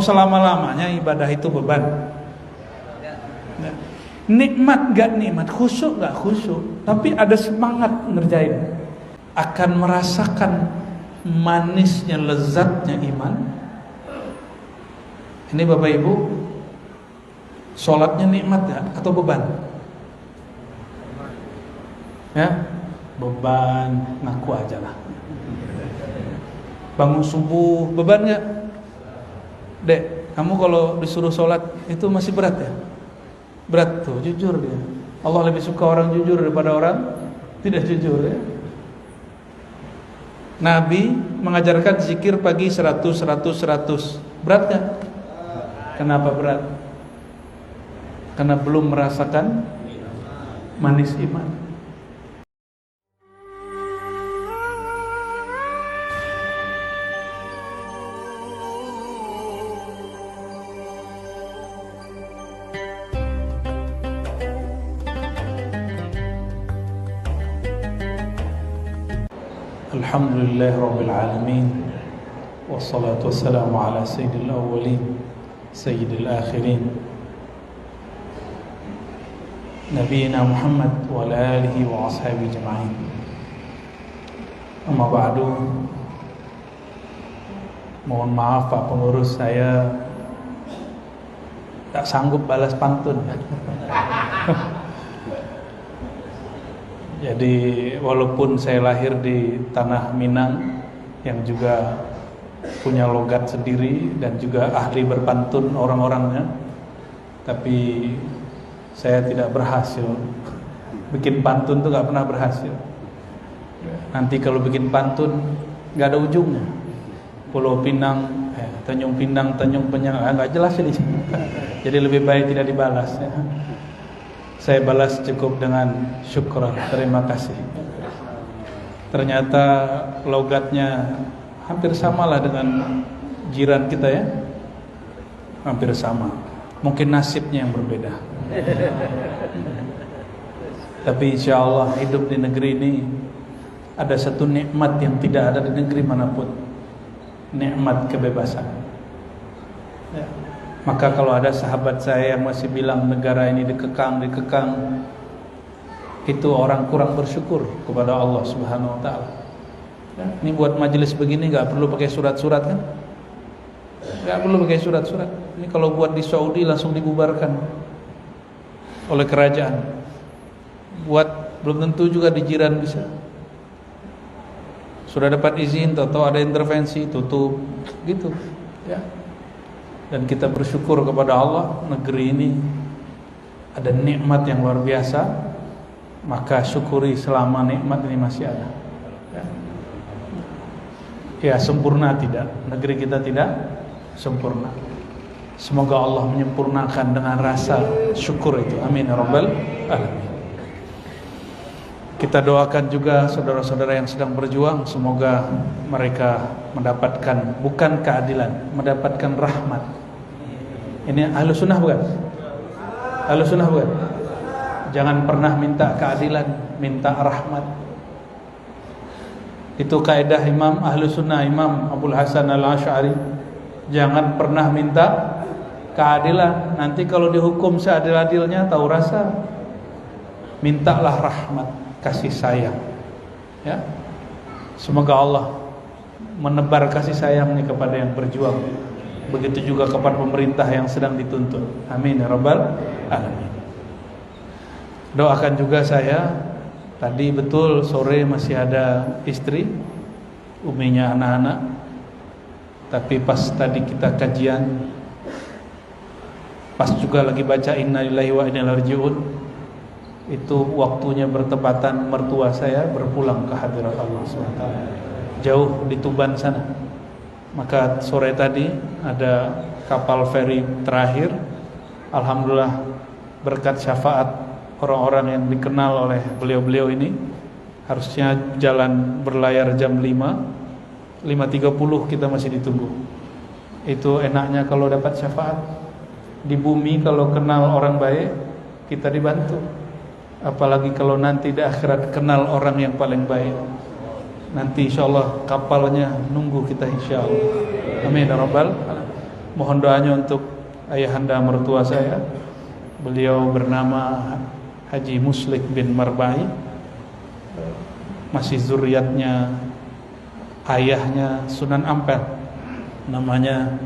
selama-lamanya ibadah itu beban. Nikmat gak nikmat, khusyuk gak khusyuk, tapi ada semangat ngerjain, akan merasakan manisnya, lezatnya iman. Ini Bapak Ibu, sholatnya nikmat ya atau beban? Ya, beban, ngaku aja lah. Bangun subuh, beban gak? Dek, kamu kalau disuruh sholat itu masih berat ya? Berat tuh, jujur dia. Allah lebih suka orang jujur daripada orang tidak jujur ya. Nabi mengajarkan zikir pagi 100. Berat gak? Kenapa berat? Karena belum merasakan manis iman. Alhamdulillah Rabbil Alamin, wassalatu wassalamu ala sayyidil awwalin sayyidil akhirin, Nabiina Muhammad wa ala alihi wa ashabihi jama'in. Amma ba'du. Mohon maaf Pak pengurus, saya tak sanggup balas pantun. Jadi walaupun saya lahir di tanah Minang yang juga punya logat sendiri dan juga ahli berpantun orang-orangnya, tapi saya tidak berhasil. Bikin pantun tuh gak pernah berhasil. Nanti kalau bikin pantun gak ada ujungnya. Pulau Pinang, Tanjung Pinang, Tanjung Penyang, gak jelas ini. Jadi lebih baik tidak dibalas ya. Saya balas cukup dengan syukur, terima kasih. Ternyata logatnya hampir samalah dengan jiran kita ya. Hampir sama. Mungkin nasibnya yang berbeda. Tapi insya Allah hidup di negeri ini ada satu nikmat yang tidak ada di negeri manapun. Nikmat kebebasan ya. Maka kalau ada sahabat saya yang masih bilang negara ini dikekang, itu orang kurang bersyukur kepada Allah Subhanahu wa ta'ala ya. Ini buat majelis begini gak perlu pakai surat-surat kan? Gak perlu pakai surat-surat. Ini kalau buat di Saudi langsung dibubarkan oleh kerajaan. Buat belum tentu juga di jiran bisa. Sudah dapat izin, atau ada intervensi, tutup gitu ya. Dan kita bersyukur kepada Allah, negeri ini ada nikmat yang luar biasa, maka syukuri selama nikmat ini masih ada ya. Ya sempurna tidak, negeri kita tidak sempurna. Semoga Allah menyempurnakan dengan rasa syukur itu, amin ya rabbal alamin. Kita doakan juga saudara-saudara yang sedang berjuang, semoga mereka mendapatkan bukan keadilan, mendapatkan rahmat. Ini ahlu sunnah bukan? Ahlu sunnah bukan? Jangan pernah minta keadilan, minta rahmat. Itu kaidah Imam ahlu sunnah, Imam Abdul Hasan al-Asy'ari. Jangan pernah minta keadilan, nanti kalau dihukum seadil-adilnya tahu rasa. Mintalah rahmat, kasih sayang ya. Semoga Allah menebar kasih sayangnya kepada yang berjuang, begitu juga kepada pemerintah yang sedang dituntut, amin ya rabbal alamin. Doakan juga saya, tadi betul sore masih ada istri, uminya anak-anak, tapi pas tadi kita kajian, pas juga lagi baca inna lillahi wa inna ilaihi raji'un, itu waktunya bertepatan mertua saya berpulang ke hadirat Allah SWT, jauh di Tuban sana. Maka sore tadi ada kapal feri terakhir, alhamdulillah berkat syafaat orang-orang yang dikenal oleh beliau-beliau ini, harusnya jalan berlayar jam 5:30 kita masih ditunggu. Itu enaknya kalau dapat syafaat. Di bumi kalau kenal orang baik kita dibantu, apalagi kalau nanti di akhirat kenal orang yang paling baik. Nanti insyaallah kapalnya nunggu kita insyaallah. Amin ya rabbal alamin. mohon doanya untuk ayahanda mertua saya. Beliau bernama Haji Muslik bin Marbai, masih zuriatnya ayahnya Sunan Ampel, namanya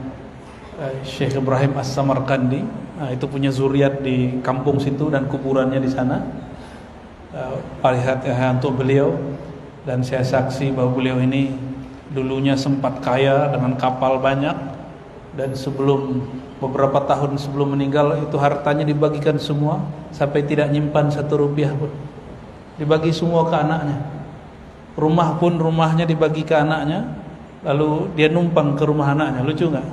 Syekh Ibrahim As-Samarkandi. Itu punya zuriat di kampung situ dan kuburannya di sana. Lihat untuk beliau, dan saya saksi bahwa beliau ini dulunya sempat kaya dengan kapal banyak, dan beberapa tahun sebelum meninggal itu hartanya dibagikan semua sampai tidak nyimpan 1 rupiah pun. Dibagi semua ke anaknya. Rumah pun rumahnya dibagi ke anaknya, lalu dia numpang ke rumah anaknya. Lucu nggak?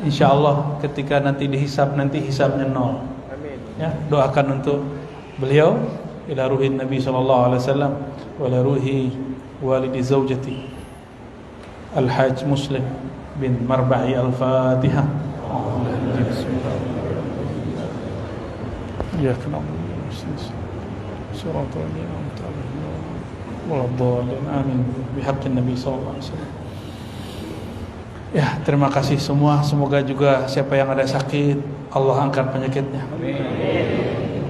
Insya Allah ketika nanti dihisab, nanti hisabnya 0. Ya, doakan untuk beliau, ila ruhin Nabi sallallahu alaihi wasallam wa ila ruhi walidi zaujati Al-Hajj Muslim bin Marbai. Al-Fatihah. Ya kenapa surah amin bihaqqin Nabi sallallahu alaihi wasallam. Ya, terima kasih semua. Semoga juga siapa yang ada sakit Allah angkat penyakitnya. Amin.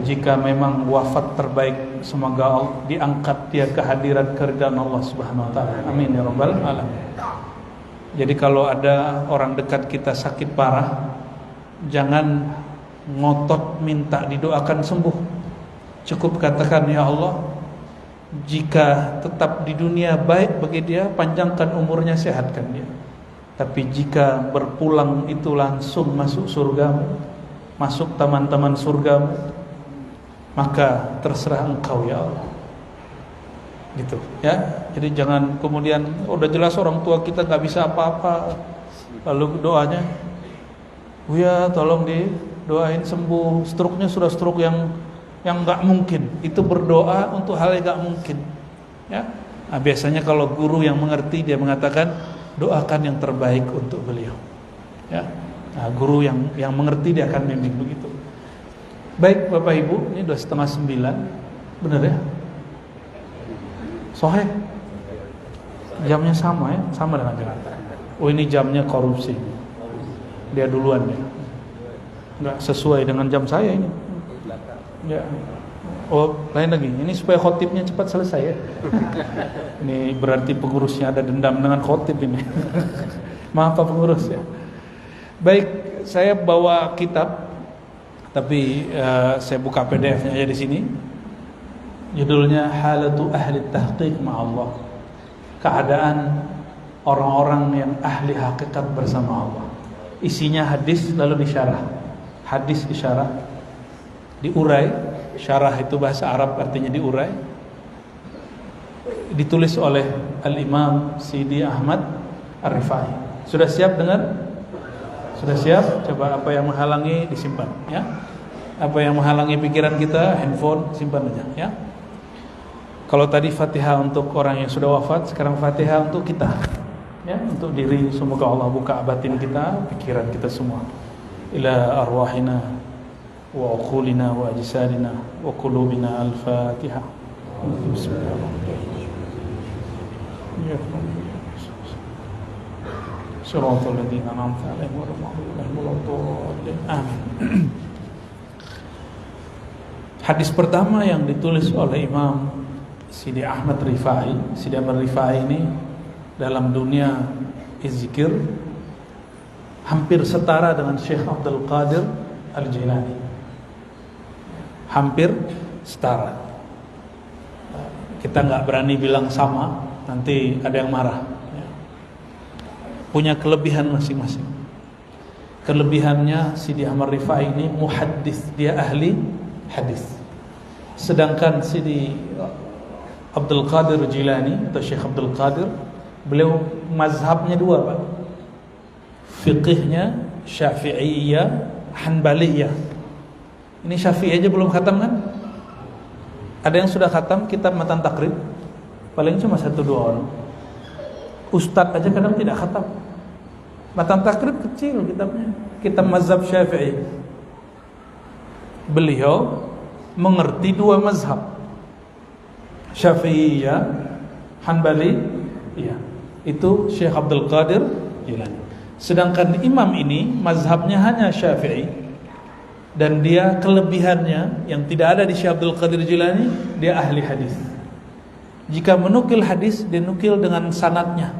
Jika memang wafat terbaik, semoga Allah diangkat dia kehadiran keridhaan Allah Subhanahu wa taala. Amin ya rabbal alamin. Jadi kalau ada orang dekat kita sakit parah, jangan ngotot minta didoakan sembuh. Cukup katakan, ya Allah, jika tetap di dunia baik bagi dia, panjangkan umurnya, sehatkan dia. Tapi jika berpulang itu langsung masuk surgamu, masuk taman-taman surgamu, maka terserah engkau ya Allah. Gitu ya. Jadi jangan kemudian udah jelas orang tua kita nggak bisa apa-apa, lalu doanya, "Buya tolong didoain sembuh, stroke-nya sudah stroke yang nggak mungkin." Itu berdoa untuk hal yang nggak mungkin ya. Nah, biasanya kalau guru yang mengerti dia mengatakan doakan yang terbaik untuk beliau ya. Nah, guru yang mengerti dia akan bimbing begitu. Baik Bapak Ibu, ini udah 8:30, bener ya? Sohe, jamnya sama ya, sama dengan Jakarta. Oh ini jamnya korupsi, dia duluan ya, nggak sesuai dengan jam saya ini. Ya, oh lain lagi. Ini supaya khotibnya cepat selesai ya. Ini berarti pengurusnya ada dendam dengan khotib ini. Maaf Pak pengurus ya. Baik, saya bawa kitab, tapi saya buka PDF-nya aja di sini. Judulnya Halatu Ahli Tahqiq Ma'allah. Keadaan orang-orang yang ahli hakikat bersama Allah. Isinya hadis lalu disyarah. Hadis disyarah, diurai. Syarah itu bahasa Arab artinya diurai. Ditulis oleh Al-Imam Sidi Ahmad Ar-Rifai. Sudah siap dengar? Sudah siap? Coba apa yang menghalangi disimpan ya. Apa yang menghalangi pikiran kita, handphone simpan aja ya. Kalau tadi Fatihah untuk orang yang sudah wafat, sekarang Fatihah untuk kita ya, untuk diri. Semoga Allah buka batin kita, pikiran kita semua. Ila arwahina wa uqulina wa ajsadina wa qulubina. Al-Fatihah. Bismillahirrahmanirrahim. Shiratal ladzina an'amta 'alaihim ghairil maghdubi 'alaihim waladdallin. Amin. Hadis pertama yang ditulis oleh Imam Sidi Ahmad Rifai. Sidi Ahmad Rifai ini dalam dunia zikir hampir setara dengan Syekh Abdul Qadir Al-Jilani. Hampir setara. Kita nggak berani bilang sama, nanti ada yang marah. Punya kelebihan masing-masing. Kelebihannya Sidi Ahmad Rifai ini muhaddis, dia ahli hadis. Sedangkan Sidi Abdul Qadir Jilani atau Syekh Abdul Qadir, beliau mazhabnya dua Pak. Fiqihnya Syafi'iyah, Hanbaliyah. Ini Syafi'i aja belum khatam kan? Ada yang sudah khatam kitab Matan Takrib? Paling cuma 1-2 orang. Ustadz aja kadang tidak khatam. Matan Takrib kecil kitabnya, kitab mazhab Syafi'i. Beliau mengerti dua mazhab, Syafi'iyah, Hanbali, ya. Itu Syekh Abdul Qadir Jilani. Sedangkan imam ini mazhabnya hanya Syafi'i, dan dia kelebihannya yang tidak ada di Syekh Abdul Qadir Jilani, dia ahli hadis. Jika menukil hadis, dia nukil dengan sanadnya.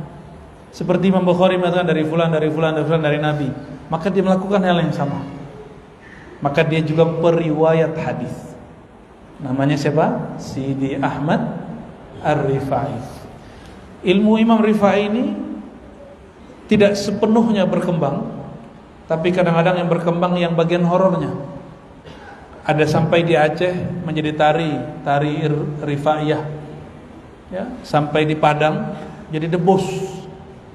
Seperti Imam Bukhari mengatakan dari fulan, dari fulan, dari fulan, dari Nabi, maka dia melakukan hal yang sama. Maka dia juga periwayat hadis. Namanya siapa? Sidi Ahmad Ar-Rifai. Ilmu Imam Rifai ini tidak sepenuhnya berkembang, tapi kadang-kadang yang berkembang yang bagian horornya. Ada sampai di Aceh menjadi tari Rifaiyah, ya, sampai di Padang jadi debus.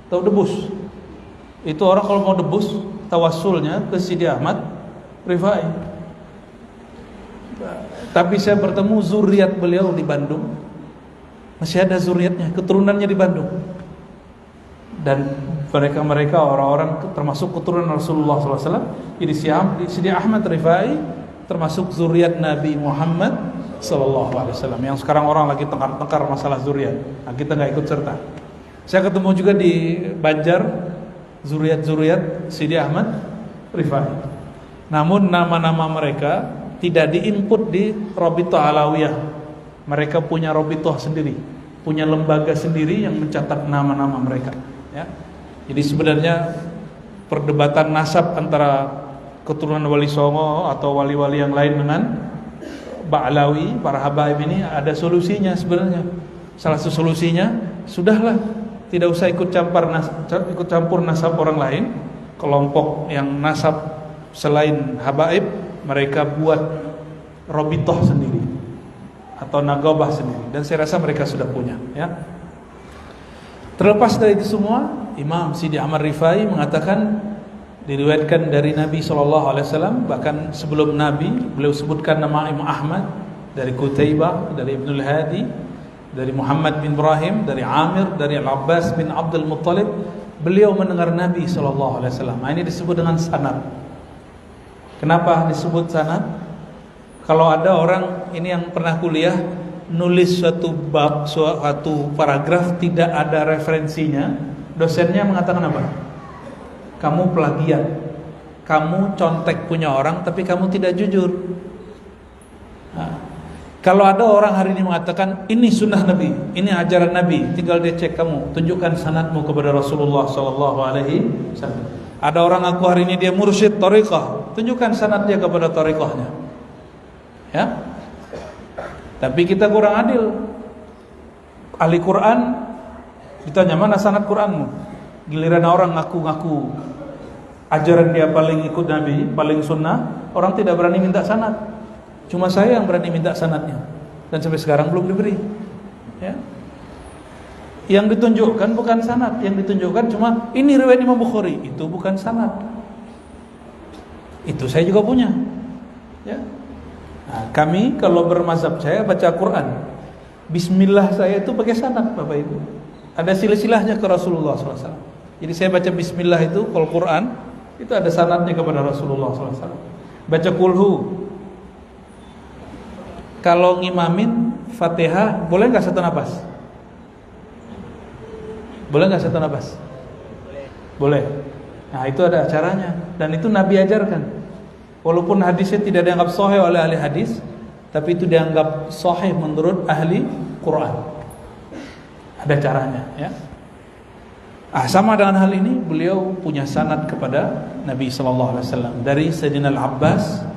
Tahu debus? Itu orang kalau mau debus, tawassulnya ke Sidi Ahmad Rifai. Tapi saya bertemu zuriat beliau di Bandung, masih ada zuriatnya, keturunannya di Bandung. Dan mereka orang-orang termasuk keturunan Rasulullah SAW. Jadi Sidi Ahmad Rifai termasuk zuriat Nabi Muhammad SAW, yang sekarang orang lagi tengkar-tengkar masalah zuriat. Nah, kita nggak ikut serta. Saya ketemu juga di Banjar zuriat Sidi Ahmad Rifai. Namun nama-nama mereka tidak diinput di Rabithah Alawiyah. Mereka punya Rabithah sendiri, punya lembaga sendiri yang mencatat nama-nama mereka. Ya. Jadi sebenarnya perdebatan nasab antara keturunan Wali Songo atau wali-wali yang lain dengan Ba'alawi, para habaib ini ada solusinya sebenarnya. Salah satu solusinya, sudahlah, tidak usah ikut campur nasab orang lain. Kelompok yang nasab selain habaib, mereka buat Rabithah sendiri atau Nagobah sendiri, dan saya rasa mereka sudah punya, ya. Terlepas dari itu semua, Imam Sidi Ahmad Rifai mengatakan, diriwayatkan dari Nabi SAW, bahkan sebelum Nabi beliau sebutkan nama Imam Ahmad, dari Qutaibah, dari Ibnul Hadi, dari Muhammad bin Ibrahim, dari Amir, dari Al-Abbas bin Abdul Muttalib. Beliau mendengar Nabi SAW. Nah, ini disebut dengan sanad. Kenapa disebut sanad? Kalau ada orang ini yang pernah kuliah, nulis suatu bab, suatu paragraf tidak ada referensinya, dosennya mengatakan apa? Kamu plagiat, kamu contek punya orang, tapi kamu tidak jujur. Nah, kalau ada orang hari ini mengatakan ini sunnah Nabi, ini ajaran Nabi, tinggal dia cek, kamu tunjukkan sanadmu kepada Rasulullah SAW. Ada orang aku hari ini dia mursyid thariqah, tunjukkan sanad dia kepada thariqahnya. Ya. Tapi kita kurang adil. Ahli Quran ditanya mana sanad Quranmu, giliran orang ngaku-ngaku ajaran dia paling ikut Nabi, paling sunnah, orang tidak berani minta sanad. Cuma saya yang berani minta sanadnya, dan sampai sekarang belum diberi. Ya. Yang ditunjukkan bukan sanad, yang ditunjukkan cuma ini riwayat Imam Bukhari, itu bukan sanad. Itu saya juga punya. Ya. Nah, kami kalau bermazhab, saya baca Quran, bismillah saya itu pakai sanad, Bapak Ibu. Ada silsilahnya ke Rasulullah SAW. Jadi saya baca bismillah itu, kalau Quran itu ada sanadnya kepada Rasulullah SAW. Baca kulhu, kalau ngimamin Fatihah boleh nggak satu nafas? Boleh nggak satu nafas? Boleh. Nah, itu ada acaranya, dan itu Nabi ajarkan. Walaupun hadisnya tidak dianggap sahih oleh ahli hadis, tapi itu dianggap sahih menurut ahli Quran. Ada caranya, ya. Sama dengan hal ini, beliau punya sanad kepada Nabi SAW dari Sayyidina Al-Abbas.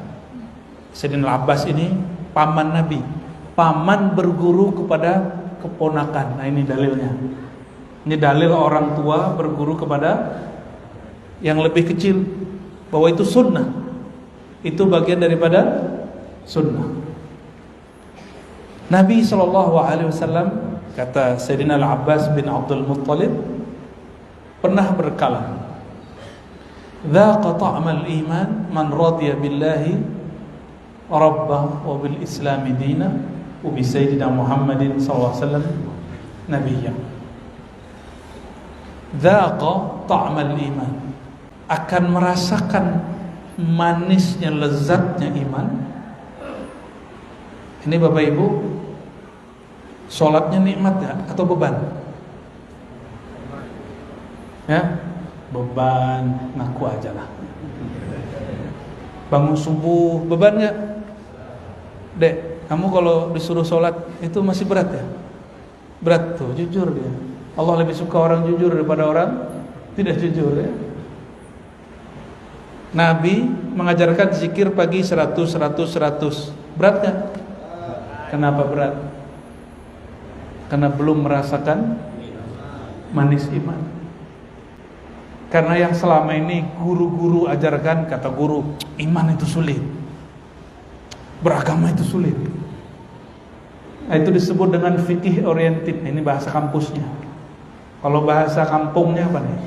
Sayyidina Al-Abbas ini paman Nabi, paman berguru kepada keponakan. Nah, ini dalilnya. Ini dalil orang tua berguru kepada yang lebih kecil, bahwa itu sunnah. Itu bagian daripada sunnah. Nabi SAW, kata Sayyidina Al-Abbas bin Abdul Muttalib, pernah berkalam, "Dzaqa ta'mal iman man radiya billahi rabba wa bil islami dina wa bi sayyidina Muhammadin SAW nabiyya." Dzaqa ta'mal iman, akan merasakan manisnya, lezatnya iman. Ini Bapak Ibu, sholatnya nikmat ya atau beban? Ya, Beban, ngaku aja lah. Bangun subuh, beban nggak? Dek, kamu kalau disuruh sholat itu masih berat ya? Berat tuh, jujur dia. Allah lebih suka orang jujur daripada orang tidak jujur ya. Nabi mengajarkan zikir pagi 100. Berat gak? Kenapa berat? Karena belum merasakan manis iman. Karena yang selama ini guru-guru ajarkan, kata guru, iman itu sulit, beragama itu sulit. Nah, itu disebut dengan fikih oriented. Ini bahasa kampusnya. Kalau bahasa kampungnya apa nih?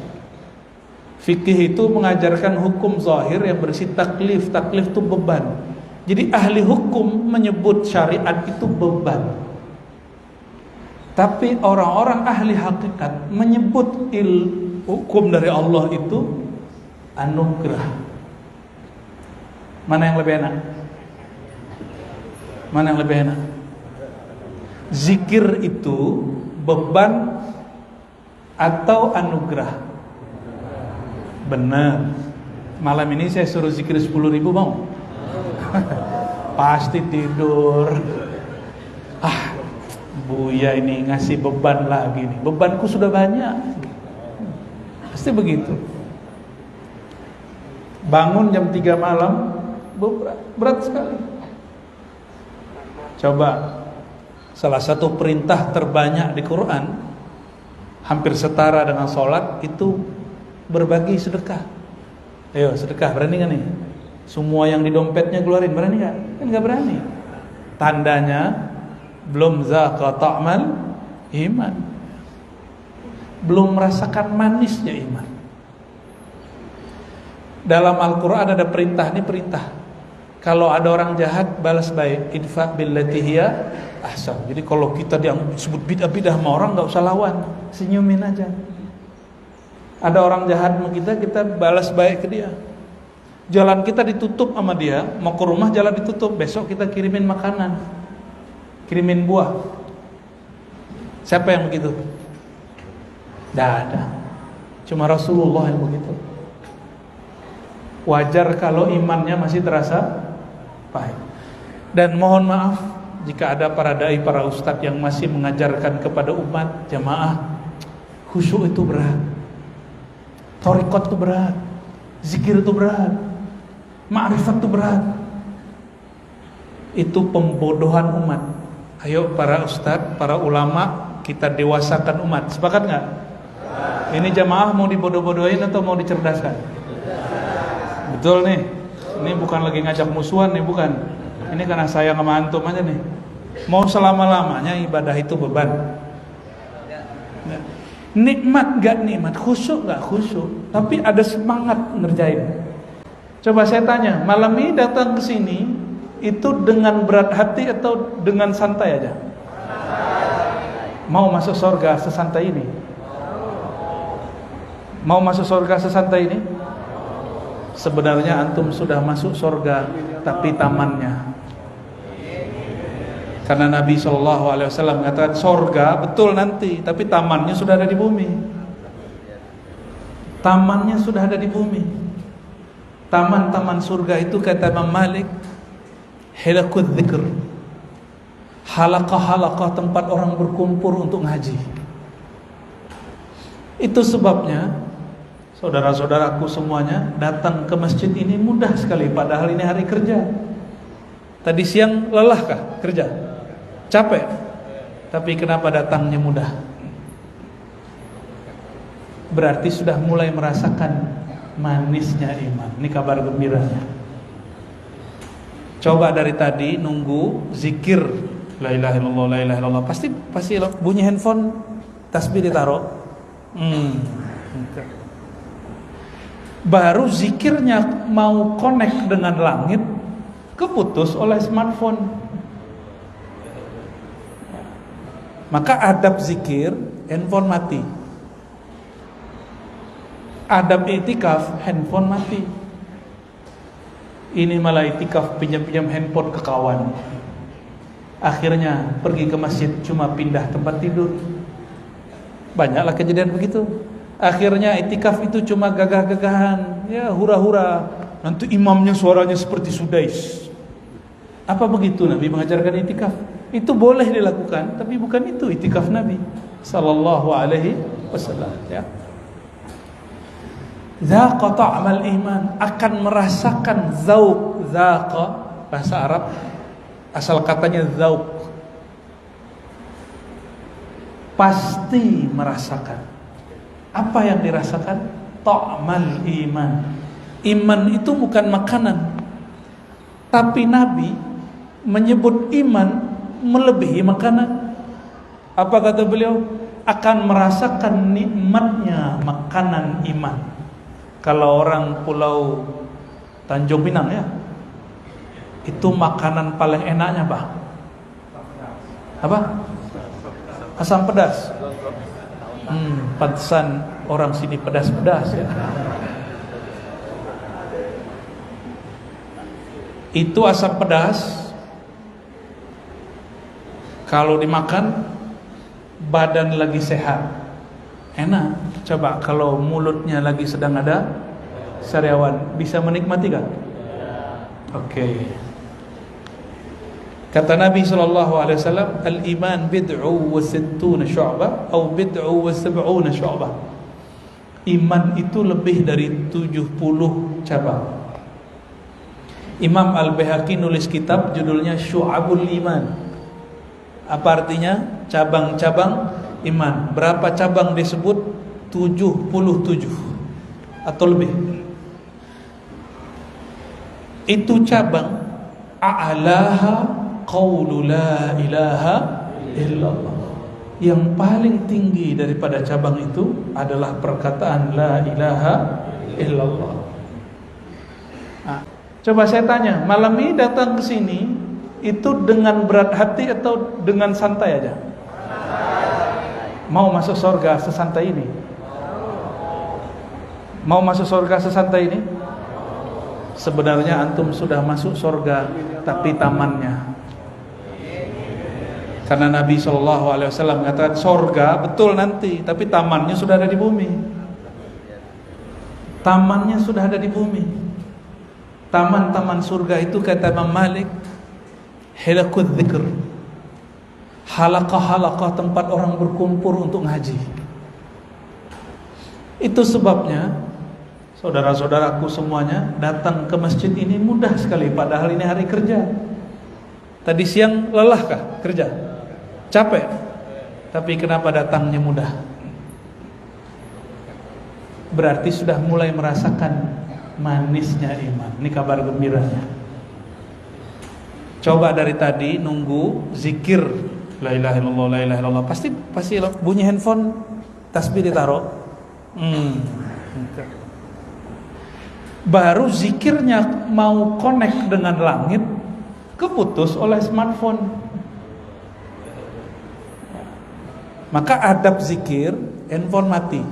Fikih itu mengajarkan hukum zahir yang berisi taklif. Taklif itu beban. Jadi ahli hukum menyebut syariat itu beban. Tapi orang-orang ahli hakikat menyebut hukum dari Allah itu anugerah. Mana yang lebih enak? Mana yang lebih enak? Zikir itu beban atau anugerah? Benar. Malam ini saya suruh zikir 10.000 mau? Pasti tidur. Buya ini ngasih beban lagi nih. Bebanku sudah banyak. Pasti begitu. Bangun jam 3 malam berat sekali. Coba, salah satu perintah terbanyak di Quran, hampir setara dengan sholat, itu berbagi sedekah. Ayo sedekah, berani gak nih? Semua yang di dompetnya keluarin, berani gak? Kan gak berani. Tandanya belum zaqa ta'mal iman, belum merasakan manisnya iman. Dalam Al-Quran ada perintah, ini perintah. Kalau ada orang jahat, balas baik. Idfa billati hiya ahsan. Jadi kalau kita disebut bid'ah sama orang, gak usah lawan, senyumin aja. Ada orang jahat sama kita, kita balas baik ke dia. Jalan kita ditutup sama dia, mau ke rumah jalan ditutup, besok kita kirimin makanan, kirimin buah. Siapa yang begitu? Tidak ada. Cuma Rasulullah yang begitu. Wajar kalau imannya masih terasa pahit. Dan mohon maaf jika ada para dai, para ustadz yang masih mengajarkan kepada umat jamaah, khusyuk itu berat, thariqat itu berat, zikir itu berat, ma'rifat itu berat. Itu pembodohan umat. Ayo para ustadz, para ulama, kita dewasakan umat. Sepakat nggak? Ini jamaah mau dibodoh-bodohin atau mau dicerdaskan? Betul nih. Ini bukan lagi ngajak musuhan nih, bukan. Ini karena saya sama antum aja nih. Mau selama-lamanya ibadah itu beban. Nikmat gak nikmat, khusyuk gak khusyuk, tapi ada semangat ngerjain. Coba saya tanya, malam ini datang ke sini itu dengan berat hati atau dengan santai aja? Mau masuk surga sesantai ini? Mau masuk surga sesantai ini? Sebenarnya antum sudah masuk surga, tapi tamannya. Karena Nabi SAW mengatakan surga betul nanti, tapi tamannya sudah ada di bumi. Tamannya sudah ada di bumi. Taman-taman surga itu kata Imam Malik, hilaqud dzikr, halaqah-halaqah tempat orang berkumpul untuk ngaji. Itu sebabnya saudara-saudaraku semuanya datang ke masjid ini mudah sekali, padahal ini hari kerja. Tadi siang lelahkah kerja? Capek. Tapi kenapa datangnya mudah? Berarti sudah mulai merasakan manisnya iman. Ini kabar gembiranya. Coba dari tadi nunggu zikir la ilaha illallah, la ilaha illallah, pasti bunyi handphone, tasbih ditaruh. Baru zikirnya mau connect dengan langit, keputus oleh smartphone. Maka adab zikir, handphone mati. Adab itikaf, handphone mati. Ini malah itikaf pinjam-pinjam handphone ke kawan. Akhirnya pergi ke masjid cuma pindah tempat tidur. Banyaklah kejadian begitu. Akhirnya itikaf itu cuma gagah-gagahan, ya hura-hura. Nanti imamnya suaranya seperti Sudais. Apa begitu Nabi mengajarkan itikaf? Itu boleh dilakukan, tapi bukan itu itikaf Nabi sallallahu alaihi wasallam, ya. Zaqa ta'mal iman, akan merasakan zauq. Zaqa bahasa Arab, asal katanya zauq, pasti merasakan. Apa yang dirasakan? Ta'mal iman. Iman itu bukan makanan, tapi Nabi menyebut iman melebihi makanan. Apa kata beliau? Akan merasakan nikmatnya makanan iman. Kalau orang Pulau Tanjung Pinang, ya, itu makanan paling enaknya apa? Asam pedas. Pantesan orang sini pedas-pedas, ya. Itu asam pedas, kalau dimakan badan lagi sehat, enak. Coba kalau mulutnya lagi sedang ada sariawan, bisa menikmati kan? Oke. Kata Nabi SAW, al-iman bid'u wa sittuna syu'bah atau bid'u wa sab'una syu'bah. Iman itu lebih dari 70 cabang. Imam Al-Baihaqi nulis kitab judulnya Syu'abul Iman. Apa artinya? Cabang-cabang iman. Berapa cabang disebut? 77 atau lebih. Itu cabang. A'laha qawlu la ilaha illallah. Yang paling tinggi daripada cabang itu adalah perkataan la ilaha illallah. Coba saya tanya, malam ini datang ke sini itu dengan berat hati atau dengan santai aja? Mau masuk surga sesantai ini? Mau masuk surga sesantai ini? Sebenarnya antum sudah masuk surga, tapi tamannya. Karena Nabi SAW mengatakan surga betul nanti, tapi tamannya sudah ada di bumi. Tamannya sudah ada di bumi. Taman-taman surga itu kata Imam Malik, hilaqud dzikr, halaqah-halaqah tempat orang berkumpul untuk ngaji. Itu sebabnya saudara-saudaraku semuanya datang ke masjid ini mudah sekali, padahal ini hari kerja. Tadi siang lelahkah kerja? Capek. Tapi kenapa datangnya mudah? Berarti sudah mulai merasakan manisnya iman. Ini kabar gembiranya. Coba dari tadi nunggu zikir la ilaha illallah, la ilaha illallah, pasti bunyi handphone, tasbih ditaruh. Baru zikirnya mau connect dengan langit, keputus oleh smartphone. Maka adab zikir, handphone mati.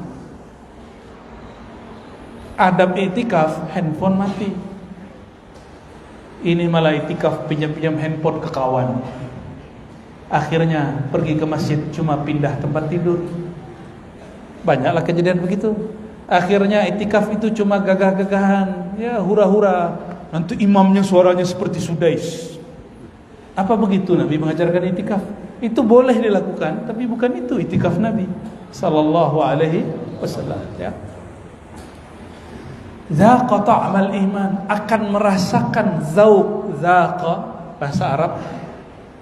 Adab itikaf, handphone mati. Ini malah itikaf pinjam-pinjam handphone ke kawan. Akhirnya pergi ke masjid cuma pindah tempat tidur. Banyaklah kejadian begitu. Akhirnya itikaf itu cuma gagah-gagahan, ya hura-hura. Nanti imamnya suaranya seperti Sudais. Apa begitu Nabi mengajarkan itikaf? Itu boleh dilakukan, tapi bukan itu itikaf Nabi sallallahu alaihi wasallam, ya. Zaqa ta'mal iman, akan merasakan zauq. Zaqa bahasa Arab,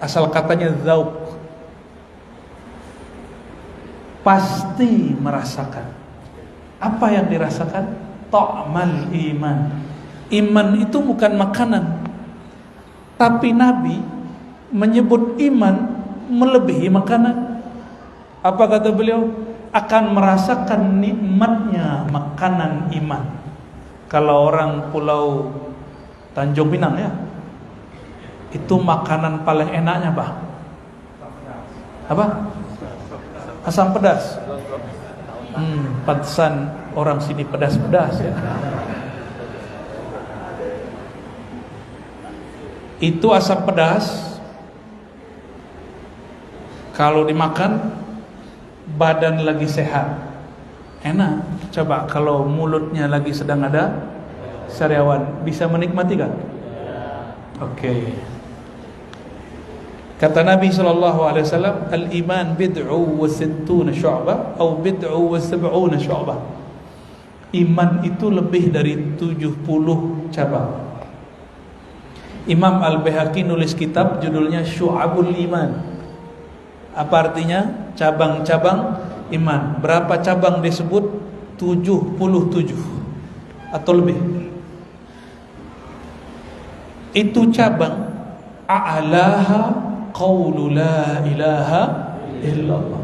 asal katanya zauq, pasti merasakan. Apa yang dirasakan? Ta'mal iman. Iman itu bukan makanan, tapi Nabi menyebut iman melebihi makanan. Apa kata beliau? Akan merasakan nikmatnya makanan iman. Kalau orang Pulau Tanjung Pinang, ya, itu makanan paling enaknya apa? Asam pedas. Pantesan orang sini pedas-pedas, ya. Itu asam pedas, kalau dimakan badan lagi sehat, Enak. Coba kalau mulutnya lagi sedang ada sariawan, bisa menikmati kan? Oke. Kata Nabi SAW, al-iman bid'u wa sittuna syu'bah atau bid'u wa sab'una syu'bah. Iman itu lebih dari 70 cabang. Imam Al-Baihaqi nulis kitab judulnya Syu'abul Iman. Apa artinya? Cabang-cabang iman. Berapa cabang disebut? 77 atau lebih. Itu cabang. A'laha qawlu la ilaha illallah.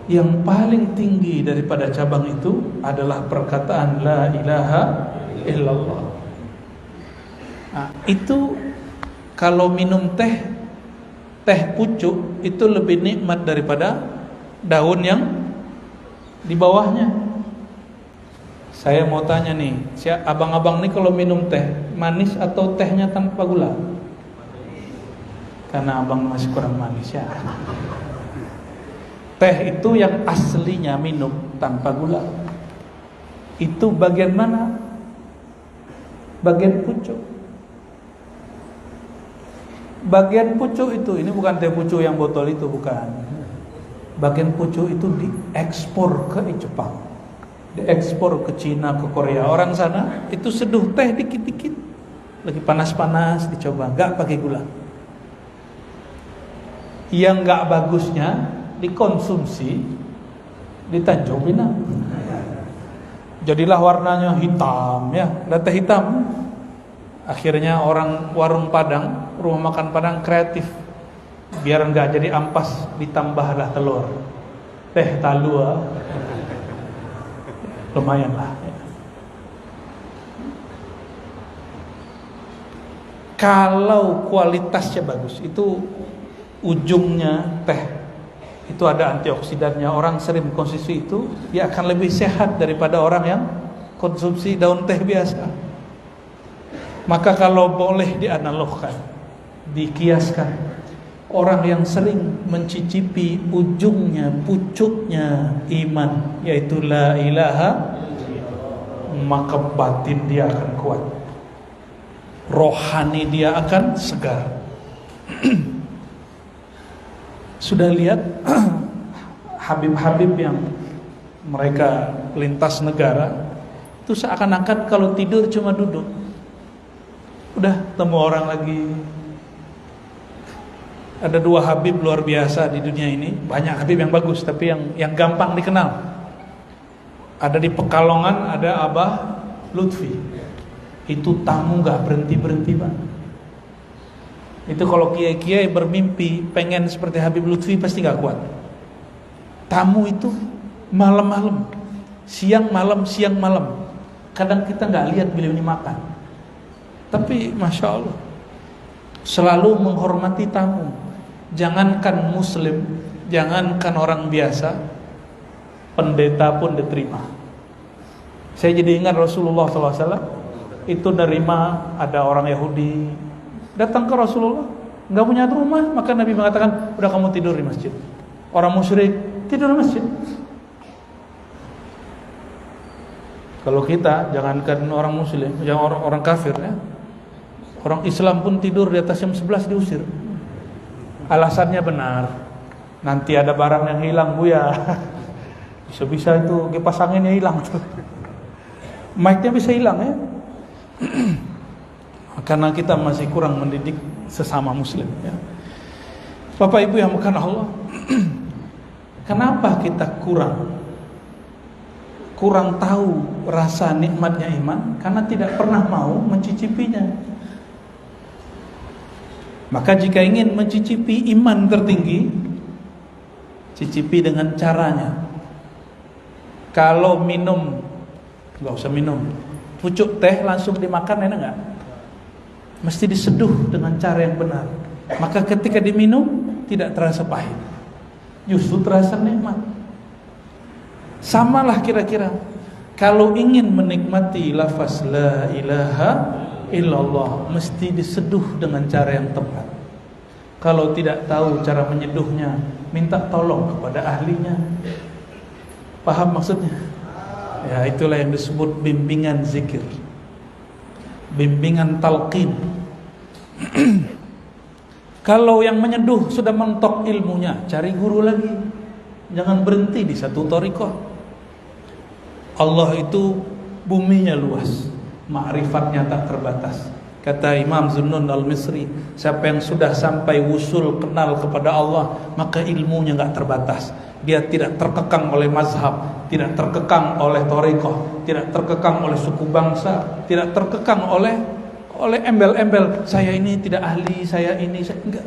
Yang paling tinggi daripada cabang itu adalah perkataan la ilaha illallah. Nah, itu kalau minum teh pucuk itu lebih nikmat daripada daun yang di bawahnya. Saya mau tanya nih, abang-abang nih kalau minum teh manis atau tehnya tanpa gula? Karena abang masih kurang manis ya. Teh itu yang aslinya minum tanpa gula. Itu bagian mana? Bagian pucuk. Bagian pucuk itu, ini bukan teh pucuk yang botol itu, bukan. Bagian pucuk itu diekspor ke Jepang, diekspor ke Cina, ke Korea. Orang sana itu seduh teh dikit-dikit, lagi panas-panas dicoba, gak pakai gula. Yang gak bagusnya dikonsumsi di Tanjung Pinang. Jadilah warnanya hitam ya, ada teh hitam. Akhirnya orang warung Padang, rumah makan Padang kreatif, biar nggak jadi ampas ditambahlah telur, teh talua, lumayan lah. Kalau kualitasnya bagus, itu ujungnya teh itu ada antioksidannya. Orang sering konsumsi itu, dia akan lebih sehat daripada orang yang konsumsi daun teh biasa. Maka kalau boleh dianalogkan, dikiaskan, orang yang sering mencicipi ujungnya, pucuknya iman, yaitu la ilaha, maka batin dia akan kuat, rohani dia akan segar. Sudah lihat Habib-habib yang mereka lintas negara, itu seakan-akan kalau tidur cuma duduk. Udah temu orang lagi. Ada 2 Habib luar biasa di dunia ini. Banyak Habib yang bagus, tapi yang gampang dikenal. Ada di Pekalongan, ada Abah Lutfi. Itu tamu gak berhenti-berhenti, Pak. Itu kalau kiai-kiai bermimpi pengen seperti Habib Lutfi pasti gak kuat. Tamu itu malam-malam, siang malam, siang malam. Kadang kita gak lihat beliau ini makan. Tapi Masya Allah, selalu menghormati tamu. Jangankan muslim, jangankan orang biasa, pendeta pun diterima. Saya jadi ingat Rasulullah SAW itu nerima ada orang Yahudi datang ke Rasulullah, nggak punya rumah, maka Nabi mengatakan, udah kamu tidur di masjid. Orang musyrik tidur di masjid. Kalau kita, jangankan orang muslim, jangan orang kafir ya, orang Islam pun tidur di atas jam 11 diusir. Alasannya benar, nanti ada barang yang hilang Bu ya. Bisa-bisa itu kipas anginnya hilang tuh, mic-nya bisa hilang ya. Karena kita masih kurang mendidik sesama muslim ya. Bapak Ibu yang bukan Allah, kenapa kita kurang tahu rasa nikmatnya iman? Karena tidak pernah mau mencicipinya. Maka jika ingin mencicipi iman tertinggi, cicipi dengan caranya. Kalau minum, nggak usah minum pucuk teh langsung dimakan, enak nggak? Mesti diseduh dengan cara yang benar. Maka ketika diminum tidak terasa pahit, justru terasa nikmat. Samalah kira-kira kalau ingin menikmati lafaz la ilaha illallah, mesti diseduh dengan cara yang tepat. Kalau tidak tahu cara menyeduhnya, minta tolong kepada ahlinya. Paham maksudnya? Ya, itulah yang disebut bimbingan zikir, bimbingan talqin. Kalau yang menyeduh sudah mentok ilmunya, cari guru lagi. Jangan berhenti di satu thariqah. Allah itu buminya luas, ma'rifatnya tak terbatas. Kata Imam Zunnun al-Misri, siapa yang sudah sampai wusul kenal kepada Allah, maka ilmunya enggak terbatas. Dia tidak terkekang oleh mazhab, tidak terkekang oleh thariqah, tidak terkekang oleh suku bangsa, tidak terkekang oleh embel-embel. Saya ini tidak ahli, saya enggak.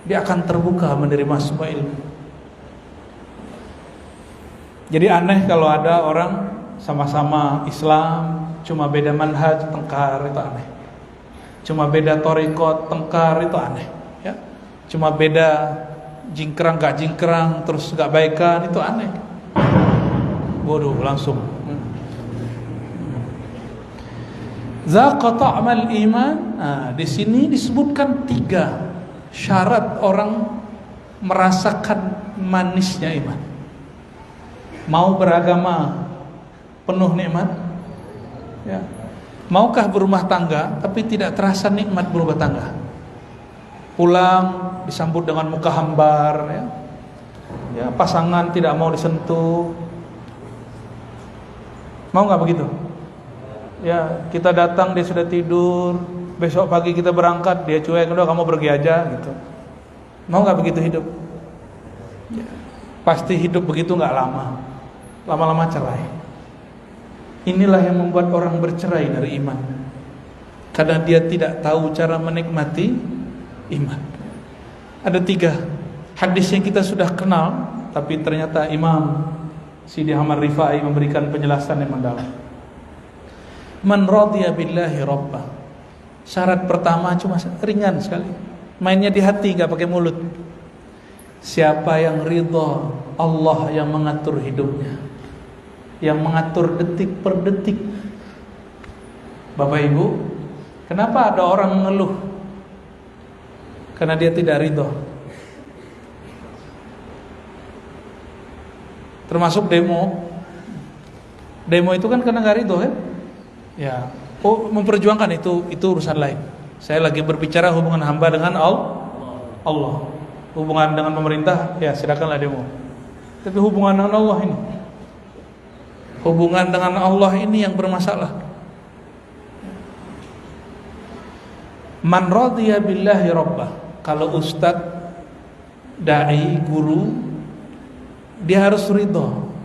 Dia akan terbuka menerima semua ilmu. Jadi aneh kalau ada orang sama-sama Islam, cuma beda manhaj, tengkar, itu aneh. Cuma beda thariqat, tengkar, itu aneh, ya. Cuma beda jingkrang gak jingkrang, terus gak baikan, itu aneh. Bodoh langsung. Zaqa ta'mal iman. Nah, di sini disebutkan 3 syarat orang merasakan manisnya iman. Mau beragama penuh nikmat, ya. Maukah berumah tangga tapi tidak terasa nikmat berumah tangga? Pulang disambut dengan muka hambar, ya. Ya, pasangan tidak mau disentuh. Mau nggak begitu? Ya, kita datang dia sudah tidur, besok pagi kita berangkat dia cuek, udah kamu pergi aja gitu. Mau nggak begitu hidup? Ya, pasti hidup begitu nggak lama, lama-lama cerai. Inilah yang membuat orang bercerai dari iman, karena dia tidak tahu cara menikmati iman. Ada 3 hadis yang kita sudah kenal, tapi ternyata Imam Sidi Ahmad Rifai memberikan penjelasan yang mendalam. Man radiya billahi rabbah. Syarat pertama cuma ringan sekali, mainnya di hati, gak pakai mulut. Siapa yang ridha, Allah yang mengatur hidupnya, yang mengatur detik per detik. Bapak Ibu, kenapa ada orang mengeluh? Karena dia tidak ridha. Termasuk demo. Demo itu kan karena gak ridha, kan? Ya, memperjuangkan itu urusan lain. Saya lagi berbicara hubungan hamba dengan Allah. Hubungan dengan pemerintah, ya silakanlah demo. Tapi hubungan dengan Allah ini, hubungan dengan Allah ini yang bermasalah. Man radiya billahi rabbah. Kalau ustadz, dai, guru, dia harus ridho.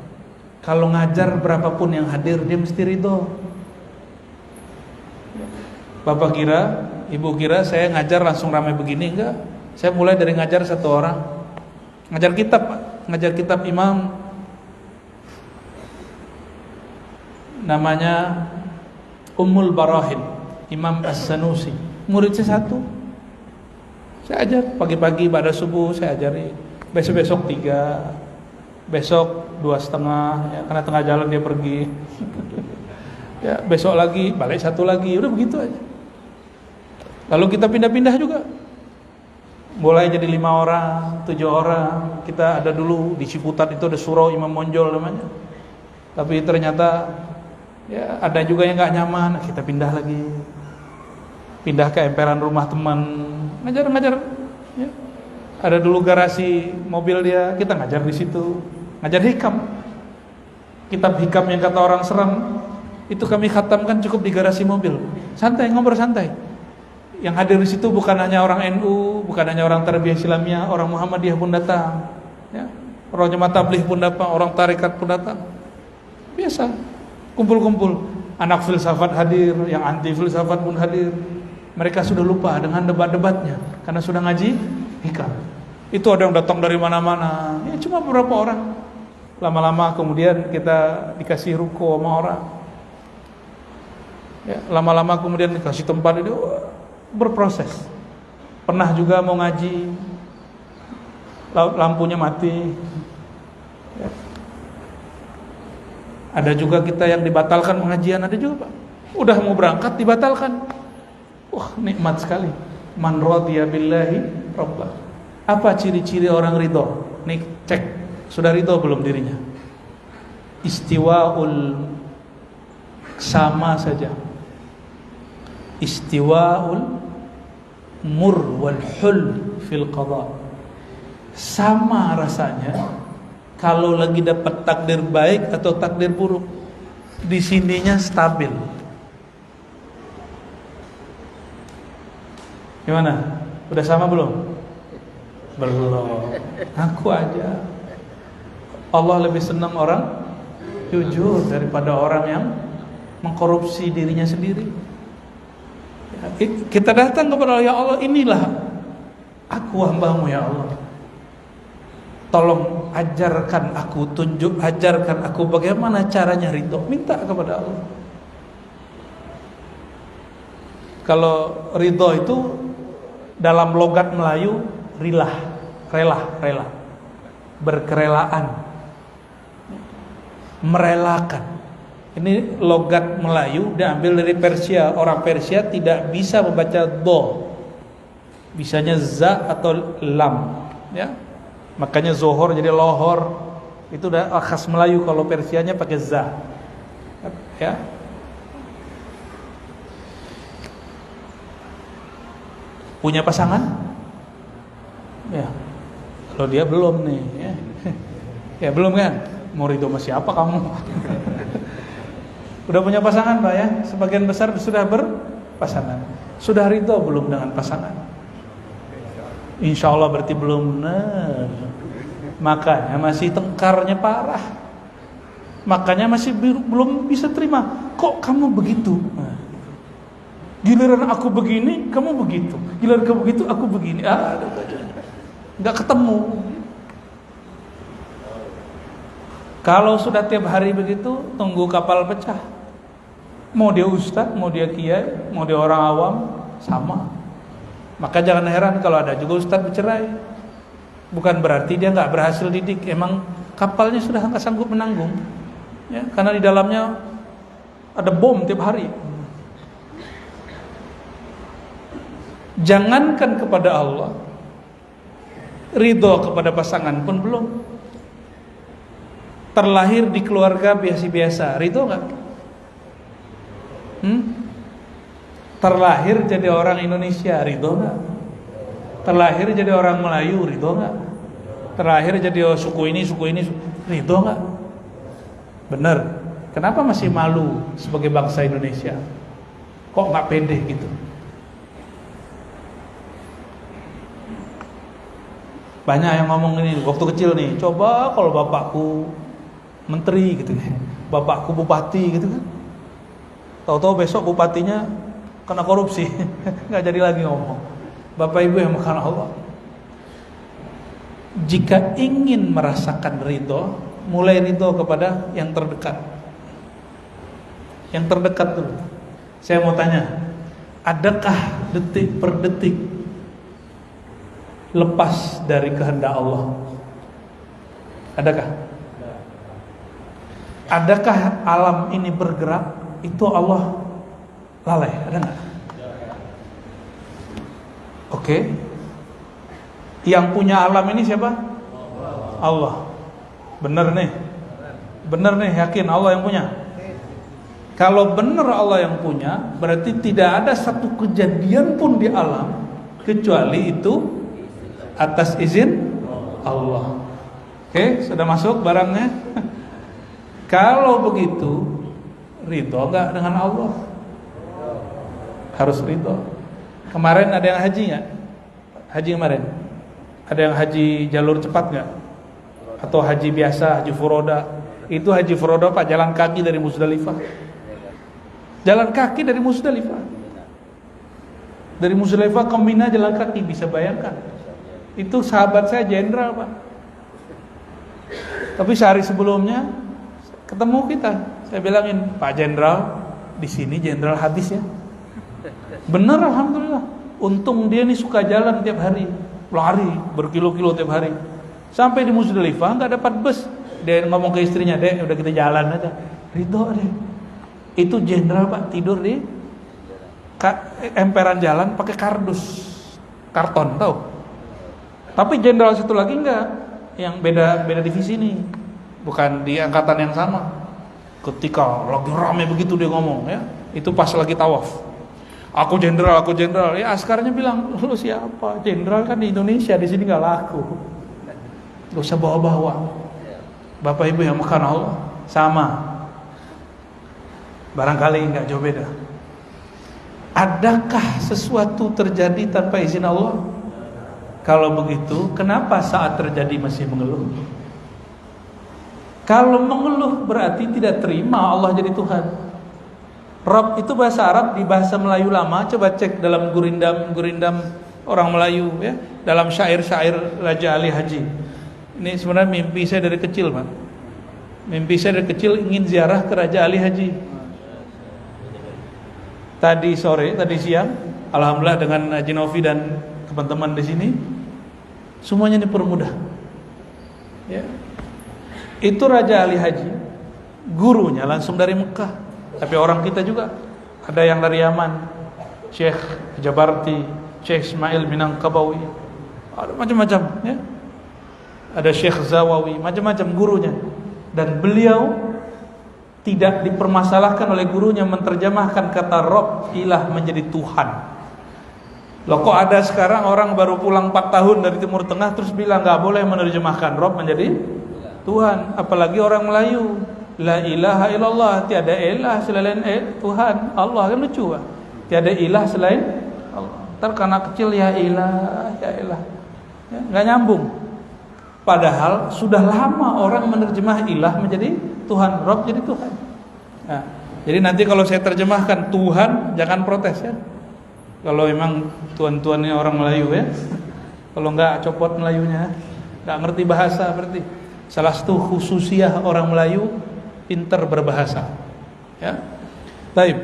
Kalau ngajar berapapun yang hadir, dia mesti ridho. Bapak kira, ibu kira saya ngajar langsung ramai begini? Enggak. Saya mulai dari ngajar 1 orang. Ngajar kitab, Pak. Ngajar kitab Imam, namanya Ummul Barahin, Imam As-Sanusi. Murid saya 1. Saya ajar pagi-pagi pada subuh, saya ajari. Besok-besok 3, besok 2,5, ya, karena tengah jalan dia pergi. Ya, besok lagi, balik 1 lagi, udah begitu aja. Lalu kita pindah-pindah juga. Mulai jadi 5 orang, 7 orang. Kita ada dulu di Ciputat itu ada surau Imam Monjol namanya. Tapi ternyata ya ada juga yang nggak nyaman, kita pindah lagi. Pindah ke emperan rumah teman, ngajar. Ya. Ada dulu garasi mobil dia, kita ngajar di situ. Ngajar hikam. Kitab hikam yang kata orang seram, itu kami khatamkan cukup di garasi mobil. Santai, ngobrol santai. Yang hadir di situ bukan hanya orang NU, bukan hanya orang Tarbiyah Islamiyah, orang Muhammadiyah pun datang, ya. Orang Jemaah Tabligh pun datang, orang tarekat pun datang. Biasa, kumpul-kumpul. Anak filsafat hadir, yang anti filsafat pun hadir. Mereka sudah lupa dengan debat-debatnya karena sudah ngaji hikam. Itu ada yang datang dari mana-mana. Ya cuma beberapa orang. Lama-lama kemudian kita dikasih ruko sama orang. Ya, lama-lama kemudian dikasih tempat itu. Berproses. Pernah juga mau ngaji, lampunya mati. Ya. Ada juga kita yang dibatalkan pengajian, ada juga Pak. Udah mau berangkat dibatalkan. Wah, nikmat sekali. Man radiya billahi rabbah. Apa ciri-ciri orang ridho? Nih cek, sudah ridho belum dirinya? Istiwaul sama saja. Istiwaul mur wal hul fil qada, sama rasanya kalau lagi dapat takdir baik atau takdir buruk. Di sininya stabil. Gimana? Udah sama belum? Belum. Aku aja. Allah lebih senang orang jujur daripada orang yang mengkorupsi dirinya sendiri. Kita datang kepada Allah, ya Allah, inilah aku hamba-Mu ya Allah. Tolong ajarkan aku, ajarkan aku bagaimana caranya ridho. Minta kepada Allah. Kalau ridho itu dalam logat Melayu rela, berkerelaan, merelakan. Ini logat Melayu diambil dari Persia. Orang Persia tidak bisa membaca do, bisanya za atau lam, ya. Makanya zohor jadi lohor. Itu udah khas Melayu. Kalau Persianya pakai za, ya. Punya pasangan? Ya. Kalau dia belum nih, ya. Ya belum kan? Mau ridho sama siapa kamu? Udah punya pasangan Pak ya? Sebagian besar sudah berpasangan. Sudah ridho belum dengan pasangan? Insya Allah berarti belum benar. Makanya masih tengkarnya parah. Makanya masih belum bisa terima. Kok kamu begitu? Giliran aku begini, kamu begitu. Giliran kamu begitu, aku begini. Nggak ketemu. Kalau sudah tiap hari begitu, tunggu kapal pecah. Mau dia ustaz, mau dia kiai, mau dia orang awam, sama. Maka jangan heran kalau ada juga ustaz bercerai. Bukan berarti dia nggak berhasil didik. Emang kapalnya sudah nggak sanggup menanggung, ya, karena di dalamnya ada bom tiap hari. Jangankan kepada Allah, ridho kepada pasangan pun belum. Terlahir di keluarga biasa-biasa, ridho nggak? Terlahir jadi orang Indonesia, ridho nggak? Terlahir jadi orang Melayu, ridho nggak? Terlahir jadi suku ini, ridho nggak? Bener. Kenapa masih malu sebagai bangsa Indonesia? Kok nggak pede gitu? Banyak yang ngomong ini waktu kecil nih, coba kalau bapakku menteri gitu kan, bapakku bupati gitu kan. Tahu-tahu besok bupatinya kena korupsi, nggak jadi lagi ngomong. Bapak Ibu yang makan Allah, jika ingin merasakan ridho, mulai ridho kepada yang terdekat. Yang terdekat dulu. Saya mau tanya, adakah detik per detik lepas dari kehendak Allah? Adakah? Adakah alam ini bergerak? Itu Allah lalai, ada nggak? Oke. Yang punya alam ini siapa? Allah. Bener nih, yakin Allah yang punya. Kalau benar Allah yang punya, berarti tidak ada satu kejadian pun di alam kecuali itu atas izin Allah. Oke, sudah masuk barangnya. Kalau begitu, ridho gak dengan Allah? Harus ridho. Kemarin ada yang haji gak? Haji kemarin ada yang haji jalur cepat gak? Atau haji biasa, haji furoda? Itu haji furoda Pak, jalan kaki dari Musdalifah. Jalan kaki dari Musdalifah. Dari Musdalifah ke Mina jalan kaki, bisa bayangkan. Itu sahabat saya jenderal Pak. Tapi sehari sebelumnya ketemu kita, saya bilangin, Pak Jenderal, di sini jenderal habis ya. Bener, alhamdulillah. Untung dia nih suka jalan tiap hari, lari berkilo-kilo tiap hari. Sampai di Musdalifah nggak dapat bus, dia ngomong ke istrinya, Dek, udah kita jalan aja. Ridho deh. Itu jenderal Pak, tidur di emperan jalan pakai kardus, karton, tahu? Tapi jenderal satu lagi enggak, yang beda divisi nih, bukan di angkatan yang sama. Ketika lagi rame begitu dia ngomong ya, itu pas lagi tawaf. Aku jenderal. Ya askarnya bilang, lu siapa? Jenderal kan di Indonesia, di sini nggak laku. Gak usah bawa-bawa. Bapak Ibu yang makan Allah sama. Barangkali nggak jauh beda. Adakah sesuatu terjadi tanpa izin Allah? Kalau begitu, kenapa saat terjadi masih mengeluh? Kalau mengeluh berarti tidak terima Allah jadi Tuhan. Rabb itu bahasa Arab, di bahasa Melayu lama. Coba cek dalam gurindam orang Melayu ya, dalam syair-syair Raja Ali Haji. Ini sebenarnya mimpi saya dari kecil, Pak. Mimpi saya dari kecil ingin ziarah ke Raja Ali Haji. Tadi siang, alhamdulillah dengan Haji Novi dan teman-teman di sini semuanya dipermudah. Ya. Itu Raja Ali Haji, gurunya langsung dari Mekah. Tapi orang kita juga ada yang dari Yaman, Syekh Jabarti, Syekh Ismail Minangkabawi, ada macam-macam ya. Ada Syekh Zawawi, macam-macam gurunya. Dan beliau tidak dipermasalahkan oleh gurunya menerjemahkan kata Rabb, ilah, menjadi Tuhan. Loh kok ada sekarang orang baru pulang 4 tahun dari Timur Tengah terus bilang gak boleh menerjemahkan Rabb menjadi Tuhan. Apalagi orang Melayu, la ilaha illallah, tiada ilah selain Tuhan Allah. Kan lucu kan? Tiada ilah selain Allah. Ntar karena kecil ya ilah ya, gak nyambung. Padahal sudah lama orang menerjemah ilah menjadi Tuhan, Rabb jadi Tuhan. Nah, jadi nanti kalau saya terjemahkan Tuhan, jangan protes ya. Kalau memang tuan-tuannya orang Melayu ya. Kalau enggak copot Melayunya, enggak ngerti bahasa berarti. Salah satu khususiah orang Melayu, pintar berbahasa. Ya. Baik.